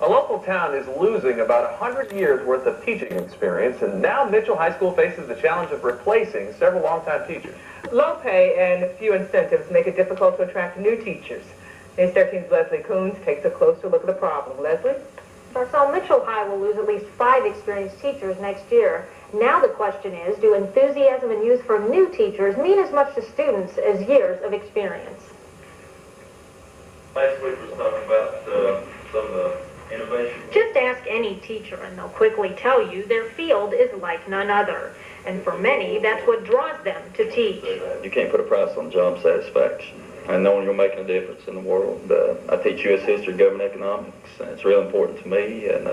A local town is losing about 100 years worth of teaching experience, and now Mitchell High School faces the challenge of replacing several longtime teachers. Low pay and few incentives make it difficult to attract new teachers. News 13's Leslie Coons takes a closer look at the problem. Leslie? So Mitchell High will lose at least 5 experienced teachers next year. Now the question is, do enthusiasm and youth from new teachers mean as much to students as years of experience? Last week was talking about some of the innovation. Just ask any teacher and they'll quickly tell you their field is like none other. And for many, that's what draws them to teach. You can't put a price on job satisfaction and knowing you're making a difference in the world. I teach U.S. history, government economics, and it's real important to me, and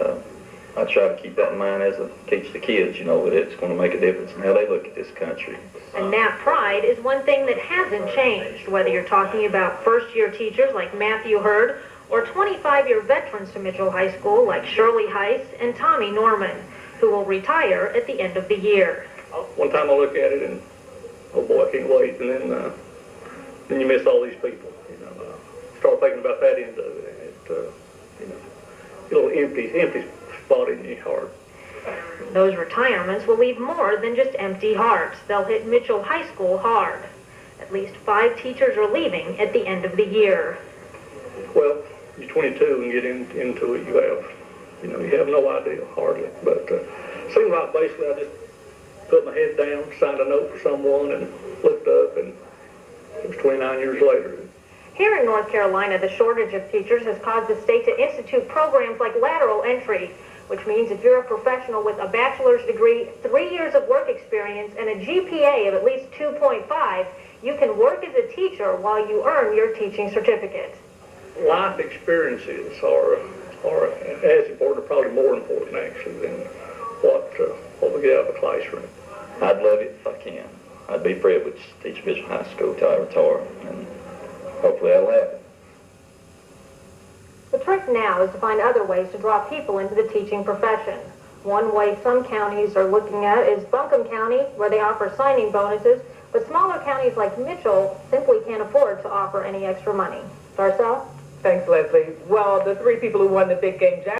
I try to keep that in mind as I teach the kids, you know, that it's going to make a difference in how they look at this country. And that pride is one thing that hasn't changed, whether you're talking about first-year teachers like Matthew Hurd or 25-year veterans to Mitchell High School like Shirley, Hise, and Tommy Norman, who will retire at the end of the year. One time I look at it and, oh boy, I can't wait, and then you miss all these people, you know. Start thinking about that end of it, and you know, a little empty spot in your heart. Those retirements will leave more than just empty hearts. They'll hit Mitchell High School hard. At least 5 teachers are leaving at the end of the year. Well, you're 22 and get into it, you have no idea, hardly. But seemed like basically I just put my head down, signed a note for someone, and looked up, and it was 29 years later. Here in North Carolina, the shortage of teachers has caused the state to institute programs like lateral entry, which means if you're a professional with a bachelor's degree, 3 years of work experience, and a GPA of at least 2.5, you can work as a teacher while you earn your teaching certificate. Life experiences are as important, or probably more important actually, than what we get out of a classroom. I'd love it if I can. I'd be privileged to teach Mitchell High School till I retire, and hopefully that'll happen. The trick now is to find other ways to draw people into the teaching profession. One way some counties are looking at is Buncombe County, where they offer signing bonuses, but smaller counties like Mitchell simply can't afford to offer any extra money. Darcel? Thanks, Leslie. Well, the 3 people who won the big game